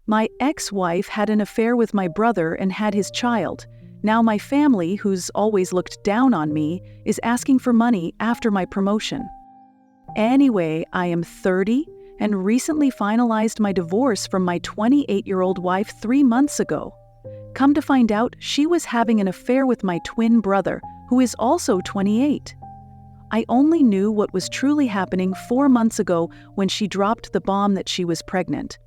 My ex-wife had an affair with my brother and had his child. Now my family, who's always looked down on me, is asking for money after my promotion. Anyway, I am 30 and recently finalized my divorce from my 28-year-old wife 3 months ago. Come to find out, she was having an affair with my twin brother, who is also 28. I only knew what was truly happening 4 months ago when she dropped the bomb that she was pregnant.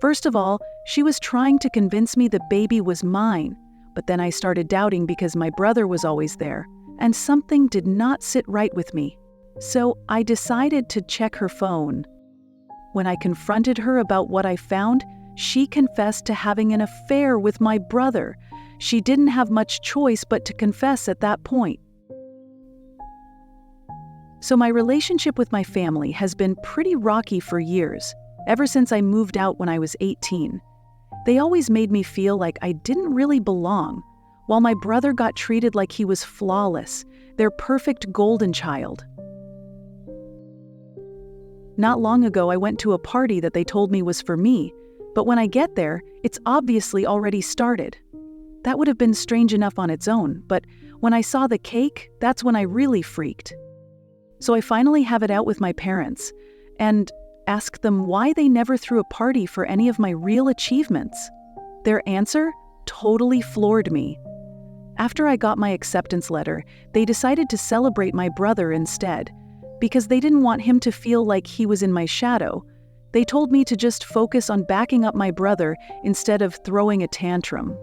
First of all, she was trying to convince me the baby was mine, but then I started doubting because my brother was always there, and something did not sit right with me. So I decided to check her phone. When I confronted her about what I found, she confessed to having an affair with my brother. She didn't have much choice but to confess at that point. So my relationship with my family has been pretty rocky for years, ever since I moved out when I was 18. They always made me feel like I didn't really belong, while my brother got treated like he was flawless, their perfect golden child. Not long ago, I went to a party that they told me was for me, but when I get there, it's obviously already started. That would have been strange enough on its own, but when I saw the cake, that's when I really freaked. So I finally have it out with my parents, and ask them why they never threw a party for any of my real achievements. Their answer totally floored me. After I got my acceptance letter, they decided to celebrate my brother instead, because they didn't want him to feel like he was in my shadow. They told me to just focus on backing up my brother instead of throwing a tantrum.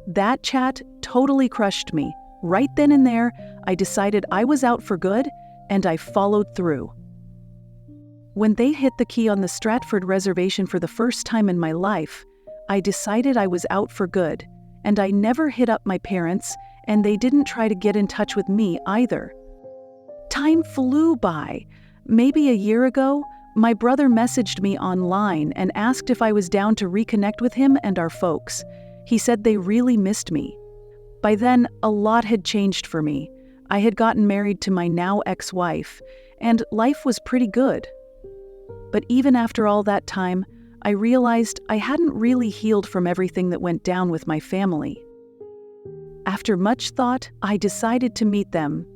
That chat totally crushed me. Right then and there, I decided I was out for good, and I followed through. When they hit the key on the Stratford reservation for the first time in my life, I decided I was out for good, and I never hit up my parents, and they didn't try to get in touch with me either. Time flew by. Maybe a year ago, my brother messaged me online and asked if I was down to reconnect with him and our folks. He said they really missed me. By then, a lot had changed for me. I had gotten married to my now ex-wife, and life was pretty good. But even after all that time, I realized I hadn't really healed from everything that went down with my family. After much thought, I decided to meet them.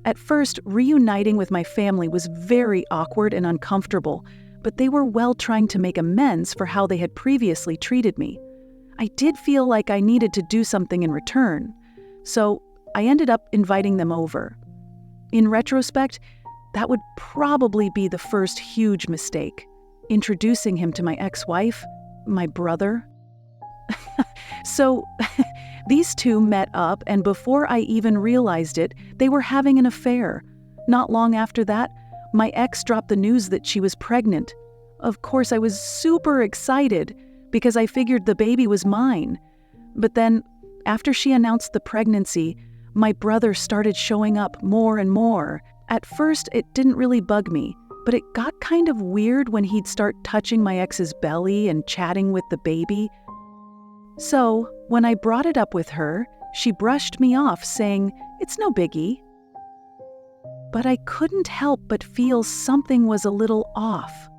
At first, reuniting with my family was very awkward and uncomfortable, but they were well trying to make amends for how they had previously treated me. I did feel like I needed to do something in return, so I ended up inviting them over. In retrospect, that would probably be the first huge mistake, introducing him to my ex-wife, my brother. So, these two met up, and before I even realized it, they were having an affair. Not long after that, my ex dropped the news that she was pregnant. Of course, I was super excited because I figured the baby was mine. But then, after she announced the pregnancy, my brother started showing up more and more. At first, it didn't really bug me, but it got kind of weird when he'd start touching my ex's belly and chatting with the baby. So, when I brought it up with her, she brushed me off, saying, "It's no biggie." But I couldn't help but feel something was a little off.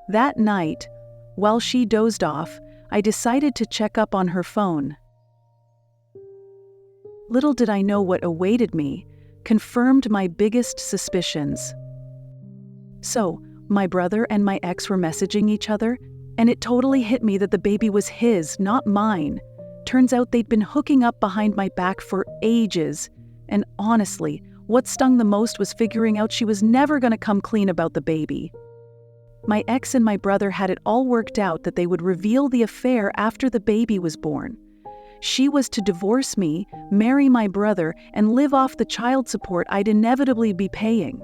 That night, while she dozed off, I decided to check up on her phone. Little did I know what awaited me confirmed my biggest suspicions. So, my brother and my ex were messaging each other, and it totally hit me that the baby was his, not mine. Turns out they'd been hooking up behind my back for ages, and honestly, what stung the most was figuring out she was never going to come clean about the baby. My ex and my brother had it all worked out that they would reveal the affair after the baby was born. She was to divorce me, marry my brother, and live off the child support I'd inevitably be paying.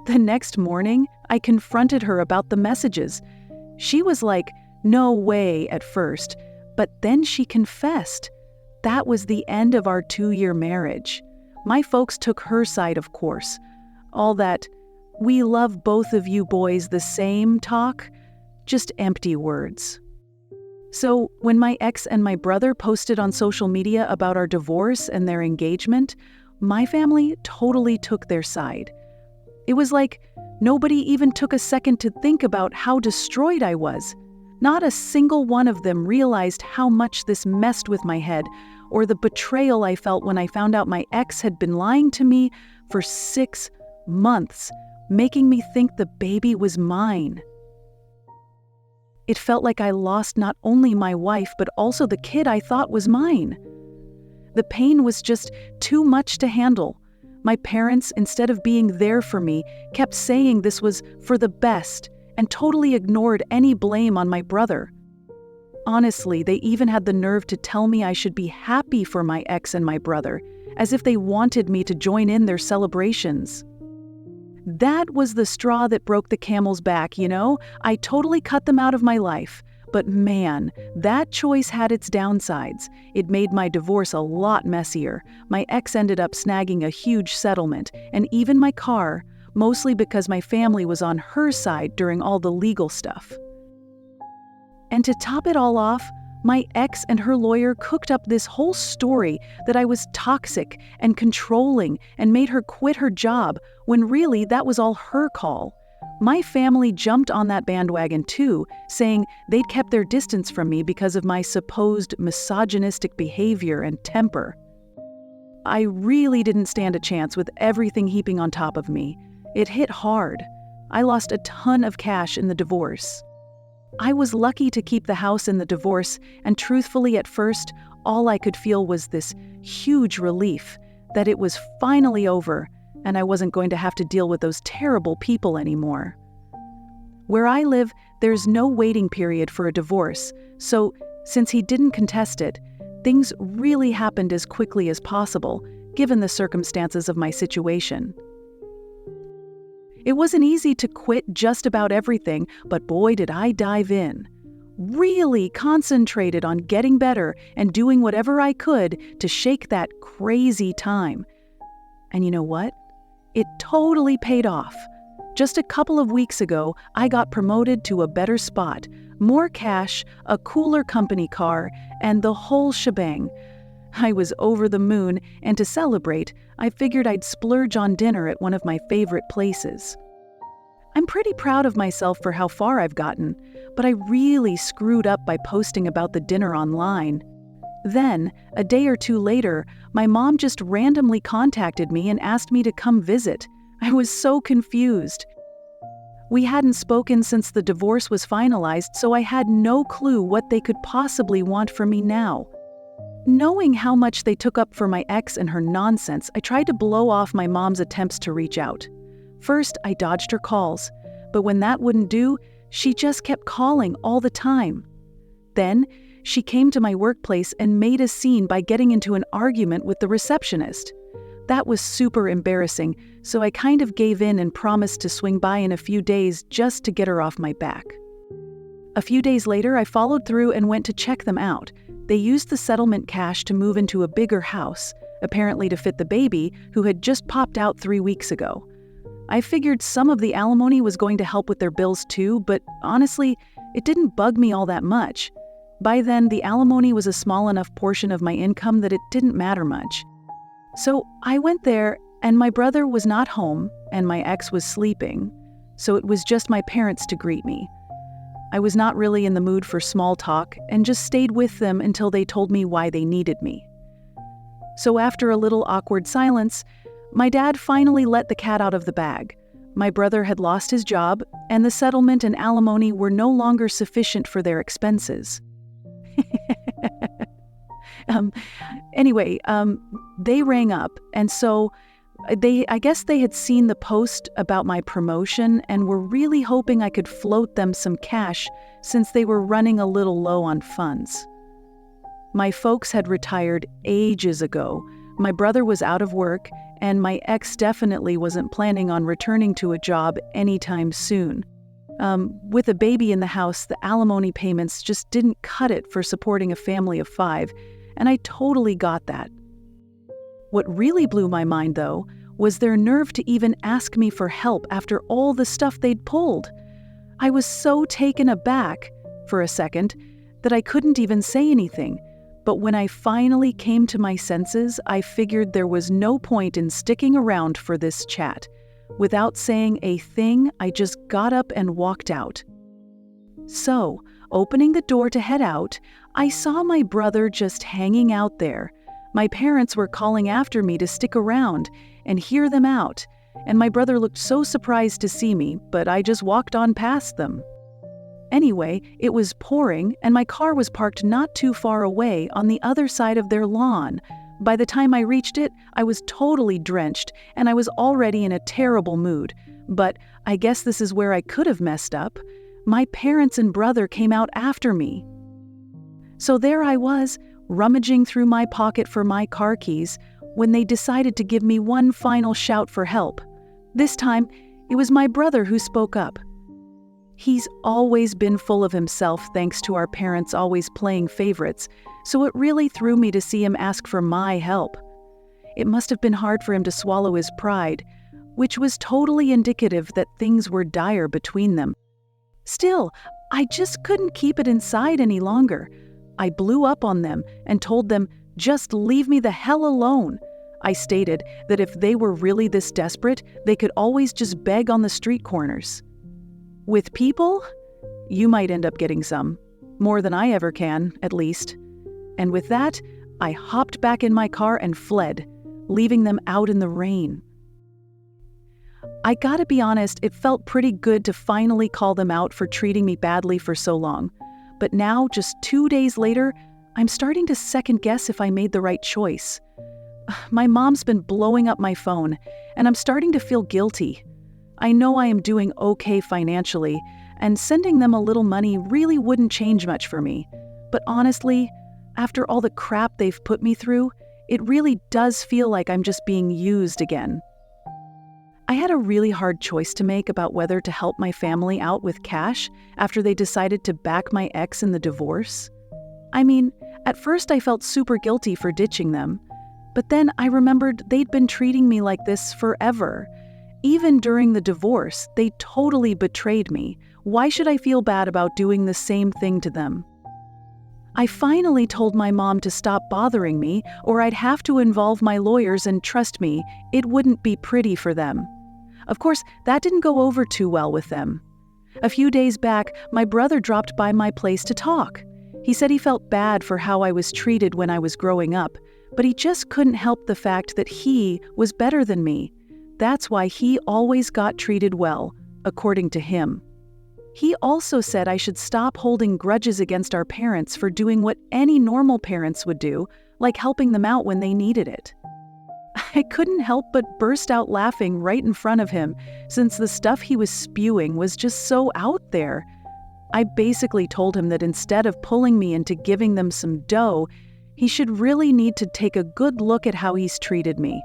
The next morning, I confronted her about the messages. She was like, "No way," at first, but then she confessed. That was the end of our 2-year marriage. My folks took her side, of course. All that, "We love both of you boys the same" talk, just empty words. So, when my ex and my brother posted on social media about our divorce and their engagement, my family totally took their side. It was like nobody even took a second to think about how destroyed I was. Not a single one of them realized how much this messed with my head, or the betrayal I felt when I found out my ex had been lying to me for 6 months, making me think the baby was mine. It felt like I lost not only my wife, but also the kid I thought was mine. The pain was just too much to handle. My parents, instead of being there for me, kept saying this was for the best and totally ignored any blame on my brother. Honestly, they even had the nerve to tell me I should be happy for my ex and my brother, as if they wanted me to join in their celebrations. That was the straw that broke the camel's back, you know? I totally cut them out of my life. But man, that choice had its downsides. It made my divorce a lot messier. My ex ended up snagging a huge settlement, and even my car, mostly because my family was on her side during all the legal stuff. And to top it all off, my ex and her lawyer cooked up this whole story that I was toxic and controlling and made her quit her job, when really that was all her call. My family jumped on that bandwagon too, saying they'd kept their distance from me because of my supposed misogynistic behavior and temper. I really didn't stand a chance with everything heaping on top of me. It hit hard. I lost a ton of cash in the divorce. I was lucky to keep the house in the divorce, and truthfully at first, all I could feel was this huge relief that it was finally over and I wasn't going to have to deal with those terrible people anymore. Where I live, there's no waiting period for a divorce, so since he didn't contest it, things really happened as quickly as possible, given the circumstances of my situation. It wasn't easy to quit just about everything, but boy did I dive in. Really concentrated on getting better and doing whatever I could to shake that crazy time. And you know what? It totally paid off. Just a couple of weeks ago, I got promoted to a better spot, more cash, a cooler company car, and the whole shebang. I was over the moon, and to celebrate, I figured I'd splurge on dinner at one of my favorite places. I'm pretty proud of myself for how far I've gotten, but I really screwed up by posting about the dinner online. Then, a day or two later, my mom just randomly contacted me and asked me to come visit. I was so confused. We hadn't spoken since the divorce was finalized, so I had no clue what they could possibly want from me now. Knowing how much they took up for my ex and her nonsense, I tried to blow off my mom's attempts to reach out. First, I dodged her calls, but when that wouldn't do, she just kept calling all the time. Then, she came to my workplace and made a scene by getting into an argument with the receptionist. That was super embarrassing, so I kind of gave in and promised to swing by in a few days just to get her off my back. A few days later, I followed through and went to check them out. They used the settlement cash to move into a bigger house, apparently to fit the baby who had just popped out 3 weeks ago. I figured some of the alimony was going to help with their bills too, but honestly, it didn't bug me all that much. By then, the alimony was a small enough portion of my income that it didn't matter much. So I went there, and my brother was not home, and my ex was sleeping, so it was just my parents to greet me. I was not really in the mood for small talk and just stayed with them until they told me why they needed me. So after a little awkward silence, my dad finally let the cat out of the bag. My brother had lost his job, and the settlement and alimony were no longer sufficient for their expenses. They rang up, and so I guess they had seen the post about my promotion and were really hoping I could float them some cash since they were running a little low on funds. My folks had retired ages ago. My brother was out of work, and my ex definitely wasn't planning on returning to a job anytime soon. With a baby in the house, the alimony payments just didn't cut it for supporting a family of 5, and I totally got that. What really blew my mind, though, was their nerve to even ask me for help after all the stuff they'd pulled. I was so taken aback, for a second, that I couldn't even say anything. But when I finally came to my senses, I figured there was no point in sticking around for this chat. Without saying a thing, I just got up and walked out. So, opening the door to head out, I saw my brother just hanging out there. My parents were calling after me to stick around and hear them out, and my brother looked so surprised to see me, but I just walked on past them. Anyway, it was pouring, and my car was parked not too far away on the other side of their lawn. By the time I reached it, I was totally drenched, and I was already in a terrible mood. But I guess this is where I could have messed up. My parents and brother came out after me. So there I was, rummaging through my pocket for my car keys, when they decided to give me one final shout for help. This time, it was my brother who spoke up. He's always been full of himself thanks to our parents always playing favorites, so it really threw me to see him ask for my help. It must have been hard for him to swallow his pride, which was totally indicative that things were dire between them. Still, I just couldn't keep it inside any longer. I blew up on them and told them, just leave me the hell alone. I stated that if they were really this desperate, they could always just beg on the street corners. With people, you might end up getting some. More than I ever can, at least. And with that, I hopped back in my car and fled, leaving them out in the rain. I gotta be honest, it felt pretty good to finally call them out for treating me badly for so long. But now, just 2 days later, I'm starting to second guess if I made the right choice. My mom's been blowing up my phone, and I'm starting to feel guilty. I know I am doing okay financially, and sending them a little money really wouldn't change much for me. But honestly, after all the crap they've put me through, it really does feel like I'm just being used again. I had a really hard choice to make about whether to help my family out with cash after they decided to back my ex in the divorce. I mean, at first I felt super guilty for ditching them, but then I remembered they'd been treating me like this forever. Even during the divorce, they totally betrayed me. Why should I feel bad about doing the same thing to them? I finally told my mom to stop bothering me, or I'd have to involve my lawyers, and trust me, it wouldn't be pretty for them. Of course, that didn't go over too well with them. A few days back, my brother dropped by my place to talk. He said he felt bad for how I was treated when I was growing up, but he just couldn't help the fact that he was better than me. That's why he always got treated well, according to him. He also said I should stop holding grudges against our parents for doing what any normal parents would do, like helping them out when they needed it. I couldn't help but burst out laughing right in front of him, since the stuff he was spewing was just so out there. I basically told him that instead of pulling me into giving them some dough, he should really need to take a good look at how he's treated me.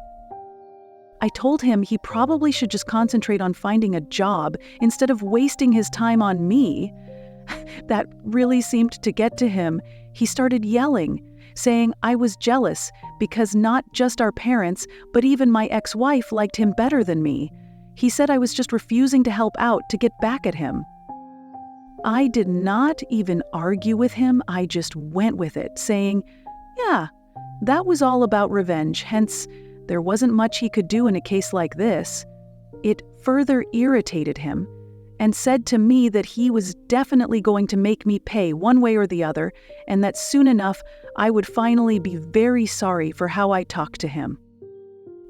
I told him he probably should just concentrate on finding a job instead of wasting his time on me. That really seemed to get to him. He started yelling, saying I was jealous because not just our parents, but even my ex-wife liked him better than me. He said I was just refusing to help out to get back at him. I did not even argue with him. I just went with it, saying, yeah, that was all about revenge, hence there wasn't much he could do in a case like this. It further irritated him and said to me that he was definitely going to make me pay one way or the other, and that soon enough I would finally be very sorry for how I talked to him.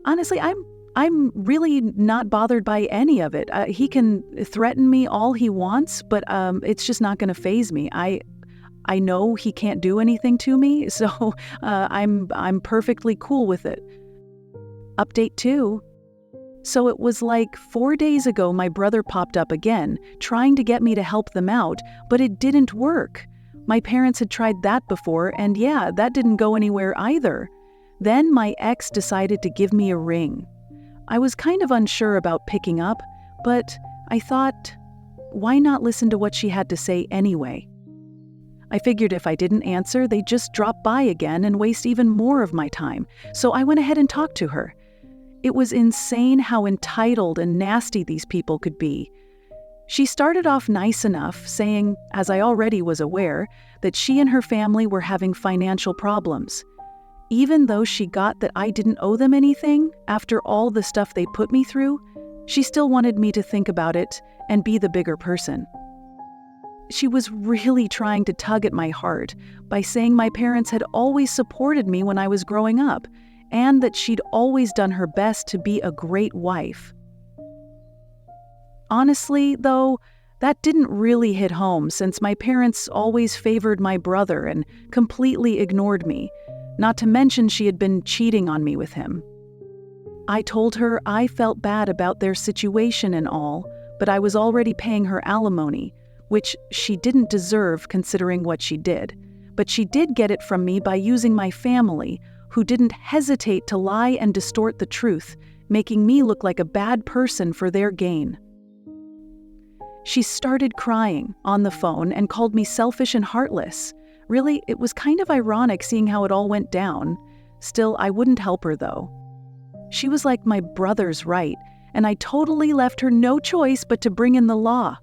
Honestly, I'm really not bothered by any of it. He can threaten me all he wants, but it's just not going to faze me. I know he can't do anything to me, so I'm perfectly cool with it. Update 2. So it was like 4 days ago my brother popped up again, trying to get me to help them out, but it didn't work. My parents had tried that before, and yeah, that didn't go anywhere either. Then my ex decided to give me a ring. I was kind of unsure about picking up, but I thought, why not listen to what she had to say anyway? I figured if I didn't answer, they'd just drop by again and waste even more of my time, so I went ahead and talked to her. It was insane how entitled and nasty these people could be. She started off nice enough, saying, as I already was aware, that she and her family were having financial problems. Even though she got that I didn't owe them anything after all the stuff they put me through, She still wanted me to think about it and be the bigger person. She was really trying to tug at my heart by saying my parents had always supported me when I was growing up, and that she'd always done her best to be a great wife. Honestly, though, that didn't really hit home since my parents always favored my brother and completely ignored me, not to mention she had been cheating on me with him. I told her I felt bad about their situation and all, but I was already paying her alimony, which she didn't deserve considering what she did. But she did get it from me by using my family, who didn't hesitate to lie and distort the truth, making me look like a bad person for their gain. She started crying on the phone and called me selfish and heartless. Really, it was kind of ironic seeing how it all went down. Still, I wouldn't help her though. She was like my brother's right, and I totally left her no choice but to bring in the law.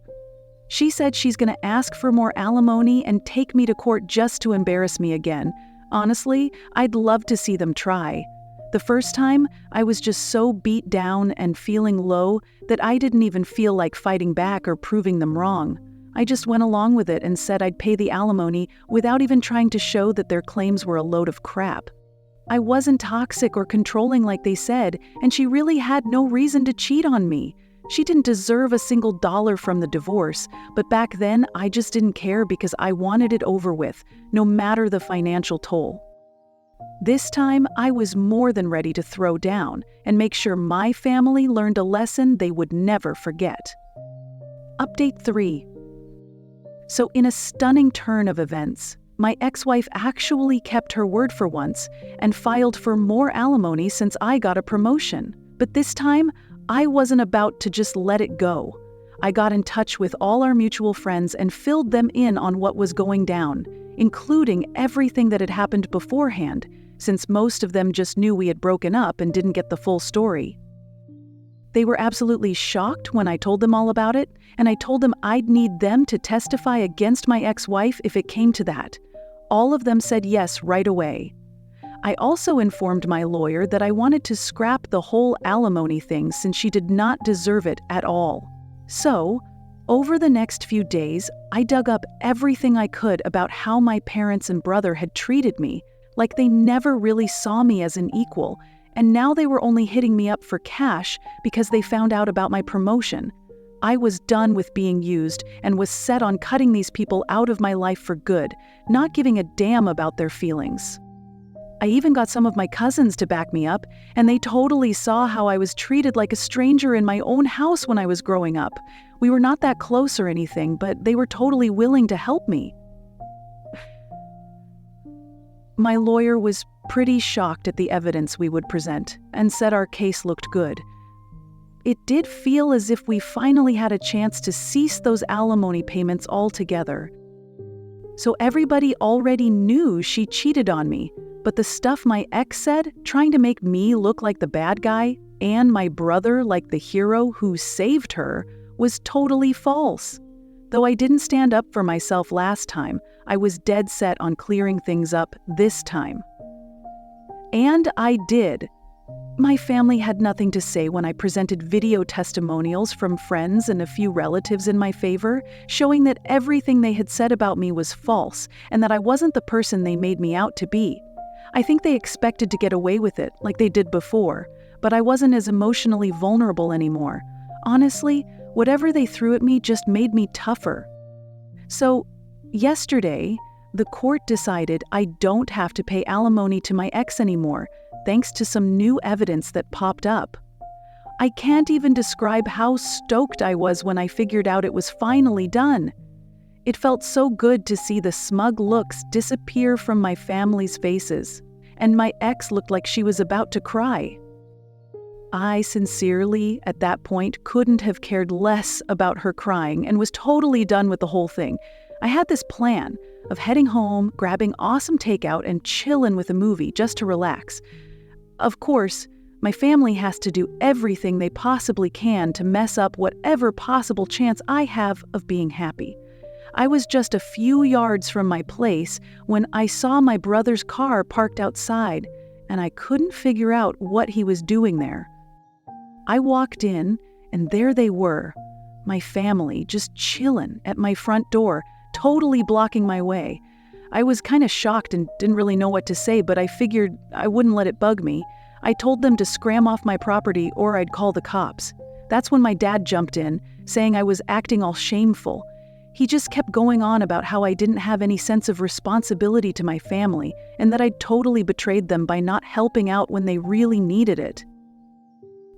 She said she's going to ask for more alimony and take me to court just to embarrass me again. Honestly, I'd love to see them try. The first time, I was just so beat down and feeling low that I didn't even feel like fighting back or proving them wrong. I just went along with it and said I'd pay the alimony without even trying to show that their claims were a load of crap. I wasn't toxic or controlling like they said, and she really had no reason to cheat on me. She didn't deserve a single dollar from the divorce, but back then I just didn't care because I wanted it over with, no matter the financial toll. This time, I was more than ready to throw down and make sure my family learned a lesson they would never forget. Update 3. So in a stunning turn of events, my ex-wife actually kept her word for once and filed for more alimony since I got a promotion. But this time, I wasn't about to just let it go. I got in touch with all our mutual friends and filled them in on what was going down, including everything that had happened beforehand, since most of them just knew we had broken up and didn't get the full story. They were absolutely shocked when I told them all about it, and I told them I'd need them to testify against my ex-wife if it came to that. All of them said yes right away. I also informed my lawyer that I wanted to scrap the whole alimony thing since she did not deserve it at all. So, over the next few days, I dug up everything I could about how my parents and brother had treated me, like they never really saw me as an equal, and now they were only hitting me up for cash because they found out about my promotion. I was done with being used and was set on cutting these people out of my life for good, not giving a damn about their feelings. I even got some of my cousins to back me up, and they totally saw how I was treated like a stranger in my own house when I was growing up. We were not that close or anything, but they were totally willing to help me. My lawyer was pretty shocked at the evidence we would present and said our case looked good. It did feel as if we finally had a chance to cease those alimony payments altogether. So everybody already knew she cheated on me, but the stuff my ex said, trying to make me look like the bad guy and my brother like the hero who saved her, was totally false. Though I didn't stand up for myself last time, I was dead set on clearing things up this time. And I did. My family had nothing to say when I presented video testimonials from friends and a few relatives in my favor, showing that everything they had said about me was false and that I wasn't the person they made me out to be. I think they expected to get away with it like they did before, but I wasn't as emotionally vulnerable anymore. Honestly, whatever they threw at me just made me tougher. So, yesterday, the court decided I don't have to pay alimony to my ex anymore, thanks to some new evidence that popped up. I can't even describe how stoked I was when I figured out it was finally done. It felt so good to see the smug looks disappear from my family's faces, and my ex looked like she was about to cry. I sincerely, at that point, couldn't have cared less about her crying and was totally done with the whole thing. I had this plan of heading home, grabbing awesome takeout, and chillin' with a movie just to relax. Of course, my family has to do everything they possibly can to mess up whatever possible chance I have of being happy. I was just a few yards from my place when I saw my brother's car parked outside, and I couldn't figure out what he was doing there. I walked in, And there they were, my family, just chillin' at my front door, totally blocking my way. I was kind of shocked and didn't really know what to say, but I figured I wouldn't let it bug me. I told them to scram off my property or I'd call the cops. That's when my dad jumped in, saying I was acting all shameful. He just kept going on about how I didn't have any sense of responsibility to my family and that I'd totally betrayed them by not helping out when they really needed it.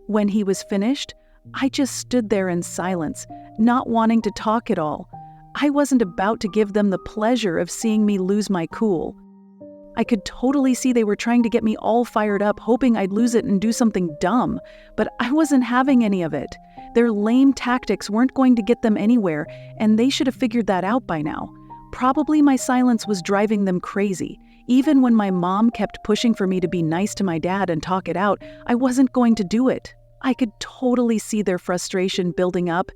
When he was finished, I just stood there in silence, not wanting to talk at all. I wasn't about to give them the pleasure of seeing me lose my cool. I could totally see they were trying to get me all fired up, hoping I'd lose it and do something dumb, but I wasn't having any of it. Their lame tactics weren't going to get them anywhere, and they should have figured that out by now. Probably my silence was driving them crazy. Even when my mom kept pushing for me to be nice to my dad and talk it out, I wasn't going to do it. I could totally see their frustration building up.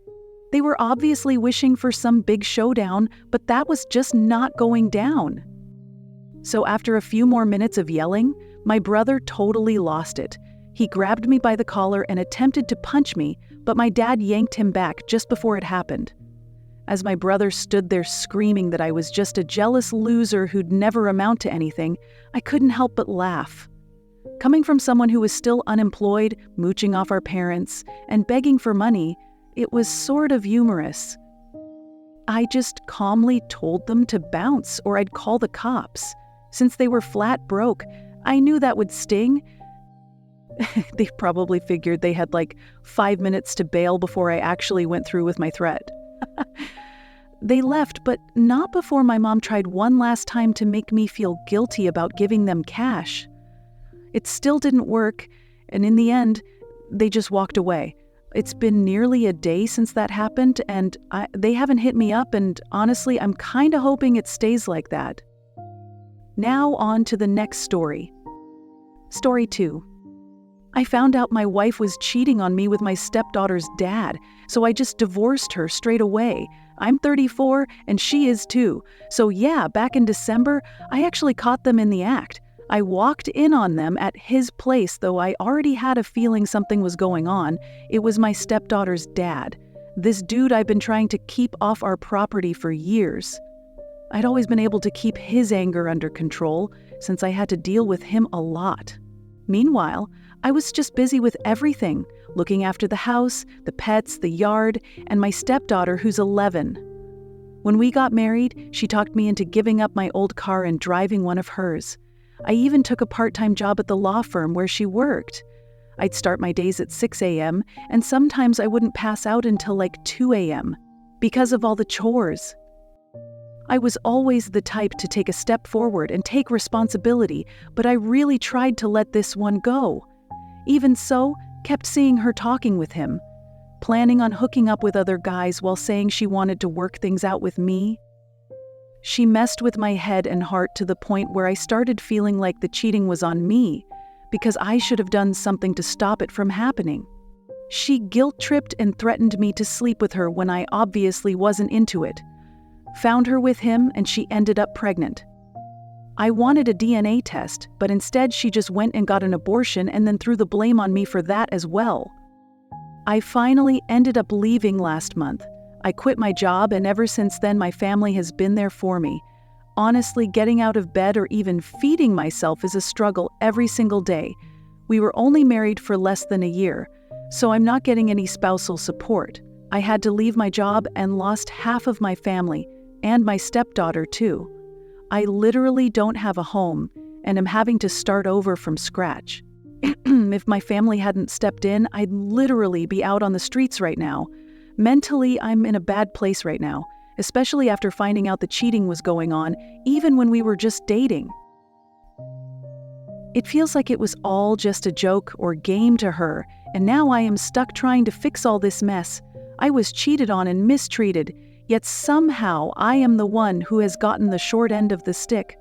They were obviously wishing for some big showdown, but that was just not going down. So after a few more minutes of yelling, my brother totally lost it. He grabbed me by the collar and attempted to punch me, but my dad yanked him back just before it happened. As my brother stood there screaming that I was just a jealous loser who'd never amount to anything, I couldn't help but laugh. Coming from someone who was still unemployed, mooching off our parents, and begging for money, it was sort of humorous. I just calmly told them to bounce or I'd call the cops. Since they were flat broke, I knew that would sting. They probably figured they had like 5 minutes to bail before I actually went through with my threat. They left, but not before my mom tried one last time to make me feel guilty about giving them cash. It still didn't work, and in the end, they just walked away. It's been nearly a day since that happened, and they haven't hit me up, and honestly, I'm kind of hoping it stays like that. Now on to the next story. Story 2. I found out my wife was cheating on me with my stepdaughter's dad, so I just divorced her straight away. I'm 34 and she is too. So yeah, back in December, I actually caught them in the act. I walked in on them at his place, though I already had a feeling something was going on. It was my stepdaughter's dad. This dude I've been trying to keep off our property for years. I'd always been able to keep his anger under control, since I had to deal with him a lot. Meanwhile, I was just busy with everything, looking after the house, the pets, the yard, and my stepdaughter who's 11. When we got married, she talked me into giving up my old car and driving one of hers. I even took a part-time job at the law firm where she worked. I'd start my days at 6 a.m., and sometimes I wouldn't pass out until like 2 a.m. because of all the chores. I was always the type to take a step forward and take responsibility, but I really tried to let this one go. Even so, kept seeing her talking with him, planning on hooking up with other guys while saying she wanted to work things out with me. She messed with my head and heart to the point where I started feeling like the cheating was on me, because I should have done something to stop it from happening. She guilt-tripped and threatened me to sleep with her when I obviously wasn't into it. Found her with him and she ended up pregnant. I wanted a DNA test, but instead she just went and got an abortion and then threw the blame on me for that as well. I finally ended up leaving last month. I quit my job, and ever since then my family has been there for me. Honestly, getting out of bed or even feeding myself is a struggle every single day. We were only married for less than a year, so I'm not getting any spousal support. I had to leave my job and lost half of my family, and my stepdaughter too. I literally don't have a home, and am having to start over from scratch. If my family hadn't stepped in, I'd literally be out on the streets right now. Mentally, I'm in a bad place right now, especially after finding out the cheating was going on, even when we were just dating. It feels like it was all just a joke or game to her, and now I am stuck trying to fix all this mess. I was cheated on and mistreated, yet somehow I am the one who has gotten the short end of the stick.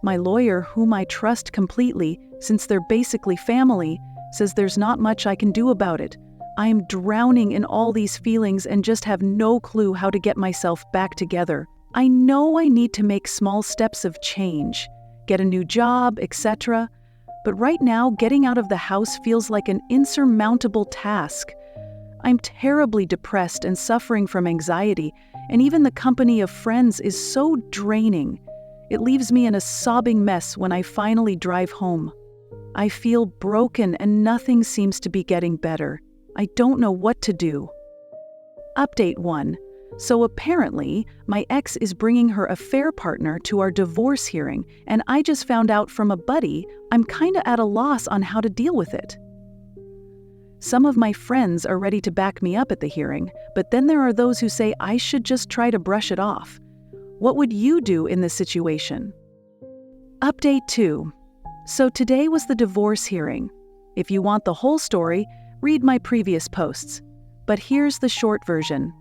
My lawyer, whom I trust completely, since they're basically family, says there's not much I can do about it. I am drowning in all these feelings and just have no clue how to get myself back together. I know I need to make small steps of change, get a new job, etc. But right now, getting out of the house feels like an insurmountable task. I'm terribly depressed and suffering from anxiety, and even the company of friends is so draining. It leaves me in a sobbing mess when I finally drive home. I feel broken and nothing seems to be getting better. I don't know what to do. Update 1. So apparently, my ex is bringing her affair partner to our divorce hearing, and I just found out from a buddy I'm kinda at a loss on how to deal with it. Some of my friends are ready to back me up at the hearing, but then there are those who say I should just try to brush it off. What would you do in this situation? Update 2. So today was the divorce hearing. If you want the whole story, read my previous posts. But here's the short version.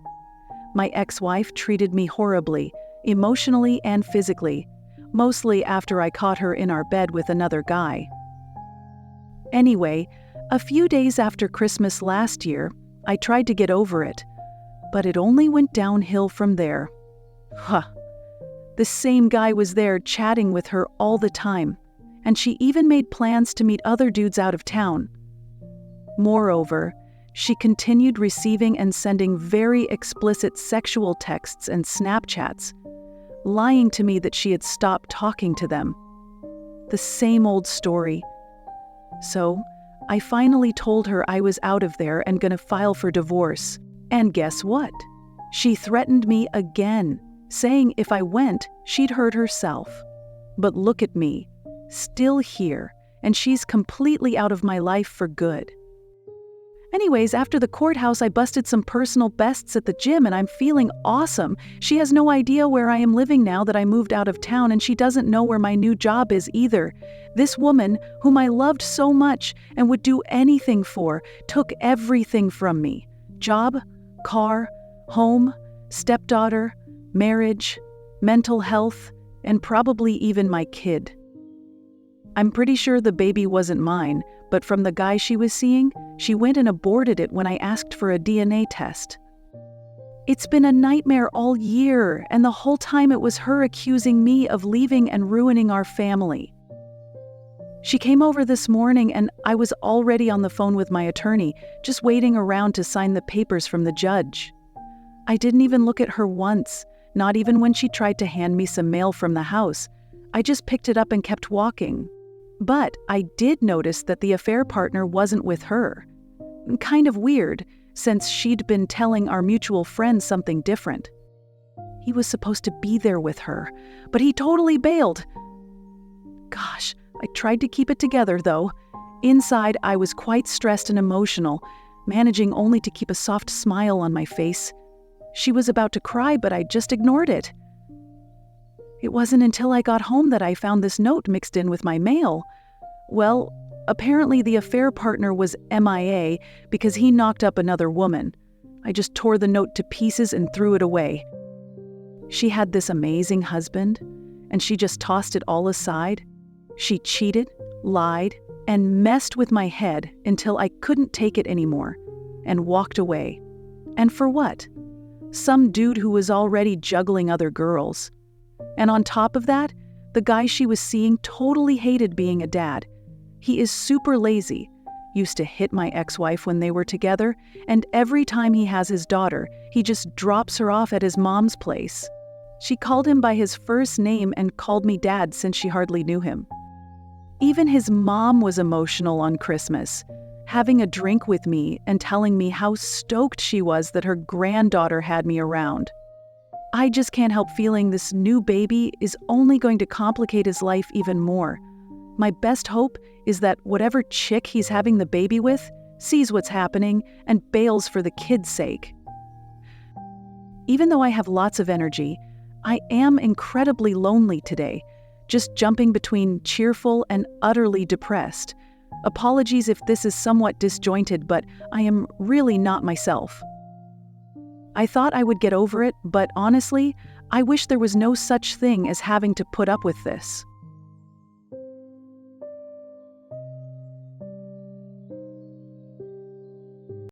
My ex-wife treated me horribly, emotionally and physically, mostly after I caught her in our bed with another guy. Anyway, a few days after Christmas last year, I tried to get over it, but it only went downhill from there. The same guy was there chatting with her all the time, and she even made plans to meet other dudes out of town. Moreover, she continued receiving and sending very explicit sexual texts and Snapchats, lying to me that she had stopped talking to them. The same old story. So, I finally told her I was out of there and gonna file for divorce. And guess what? She threatened me again, saying if I went, she'd hurt herself. But look at me, still here, and she's completely out of my life for good. Anyways, after the courthouse, I busted some personal bests at the gym and I'm feeling awesome. She has no idea where I am living now that I moved out of town, and she doesn't know where my new job is either. This woman, whom I loved so much and would do anything for, took everything from me. Job, car, home, stepdaughter, marriage, mental health, and probably even my kid. I'm pretty sure the baby wasn't mine, but from the guy she was seeing, she went and aborted it when I asked for a DNA test. It's been a nightmare all year, and the whole time it was her accusing me of leaving and ruining our family. She came over this morning and I was already on the phone with my attorney, just waiting around to sign the papers from the judge. I didn't even look at her once, not even when she tried to hand me some mail from the house. I just picked it up and kept walking. But I did notice that the affair partner wasn't with her. Kind of weird, since she'd been telling our mutual friend something different. He was supposed to be there with her, but he totally bailed. Gosh, I tried to keep it together though. Inside, I was quite stressed and emotional, managing only to keep a soft smile on my face. She was about to cry, but I just ignored it. It wasn't until I got home that I found this note mixed in with my mail. Well, apparently the affair partner was MIA because he knocked up another woman. I just tore the note to pieces and threw it away. She had this amazing husband, and she just tossed it all aside. She cheated, lied, and messed with my head until I couldn't take it anymore, and walked away. And for what? Some dude who was already juggling other girls. And on top of that, the guy she was seeing totally hated being a dad. He is super lazy, used to hit my ex-wife when they were together, and every time he has his daughter, he just drops her off at his mom's place. She called him by his first name and called me dad since she hardly knew him. Even his mom was emotional on Christmas, having a drink with me and telling me how stoked she was that her granddaughter had me around. I just can't help feeling this new baby is only going to complicate his life even more. My best hope is that whatever chick he's having the baby with sees what's happening and bails for the kid's sake. Even though I have lots of energy, I am incredibly lonely today, just jumping between cheerful and utterly depressed. Apologies if this is somewhat disjointed, but I am really not myself. I thought I would get over it, but honestly, I wish there was no such thing as having to put up with this.